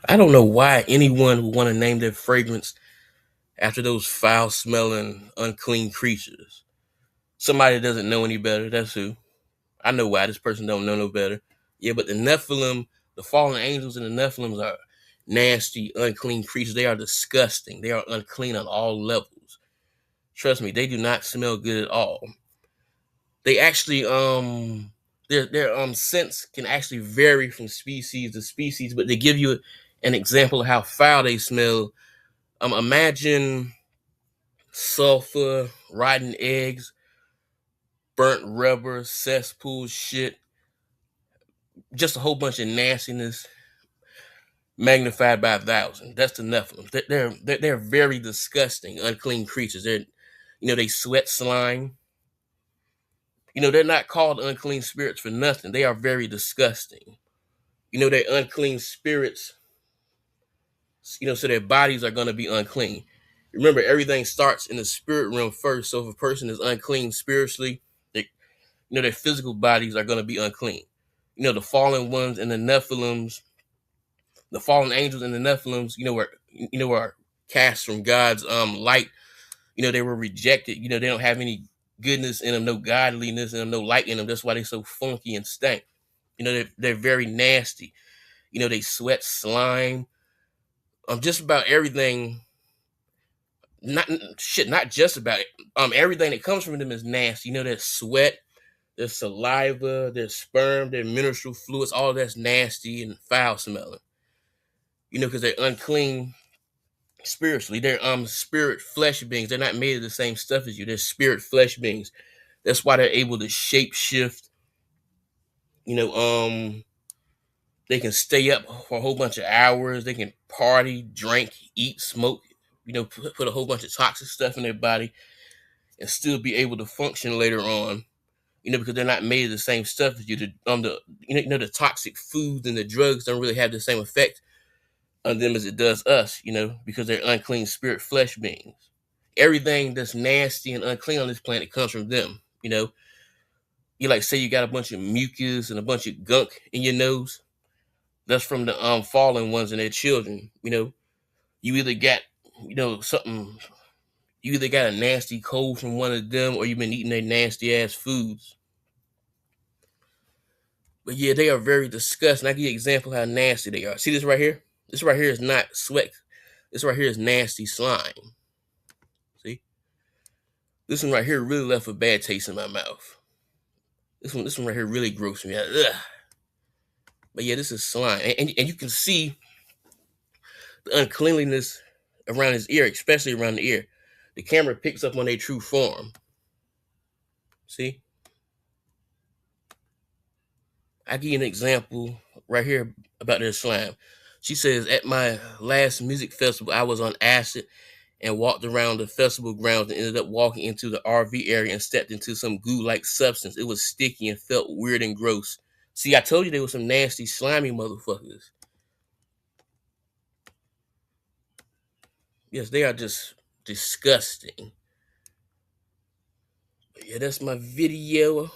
I don't know why anyone would want to name their fragrance after those foul smelling, unclean creatures. Somebody that doesn't know any better, that's who. I know why this person don't know no better. Yeah, but the Nephilim, the fallen angels and the Nephilims are nasty, unclean creatures. They are disgusting. They are unclean on all levels. Trust me, they do not smell good at all. They actually their scents can actually vary from species to species, but they give you an example of how foul they smell. Imagine sulfur, rotten eggs, burnt rubber, cesspool shit, just a whole bunch of nastiness magnified by 1,000. That's the Nephilim. They're very disgusting, unclean creatures. They sweat slime. They're not called unclean spirits for nothing. They are very disgusting. They're unclean spirits. So their bodies are going to be unclean. Remember, everything starts in the spirit realm first. So if a person is unclean spiritually, their physical bodies are going to be unclean. The fallen ones and the Nephilims, the fallen angels and the Nephilims, were cast from God's light. They were rejected. They don't have any goodness in them, no godliness in them, no light in them. That's why they're so funky and stank. They're very nasty. They sweat slime. Just about everything. Not just about it. Everything that comes from them is nasty. Their sweat, their saliva, their sperm, their menstrual fluids, all that's nasty and foul smelling. Because they're unclean spiritually. They're spirit flesh beings. They're not made of the same stuff as you. They're spirit flesh beings. That's why they're able to shape shift. You know, they can stay up for a whole bunch of hours. They can party, drink, eat, smoke. Put a whole bunch of toxic stuff in their body and still be able to function later on. Because they're not made of the same stuff as you. The toxic foods and the drugs don't really have the same effect on them as it does us. Because they're unclean spirit flesh beings. Everything that's nasty and unclean on this planet comes from them. You say you got a bunch of mucus and a bunch of gunk in your nose. That's from the fallen ones and their children. You either got something. You either got a nasty cold from one of them, or you've been eating their nasty ass foods. But yeah, they are very disgusting. I give you an example of how nasty they are. See this right here? This right here is not sweat. This right here is nasty slime. See? This one right here really left a bad taste in my mouth. This one right here really grossed me out. Ugh. But yeah, this is slime. And you can see the uncleanliness around his ear, especially around the ear. The camera picks up on their true form. See? I give you an example right here about their slime. She says, at my last music festival, I was on acid and walked around the festival grounds and ended up walking into the RV area and stepped into some goo-like substance. It was sticky and felt weird and gross. See, I told you they were some nasty, slimy motherfuckers. Yes, they are just disgusting. But yeah, that's my video.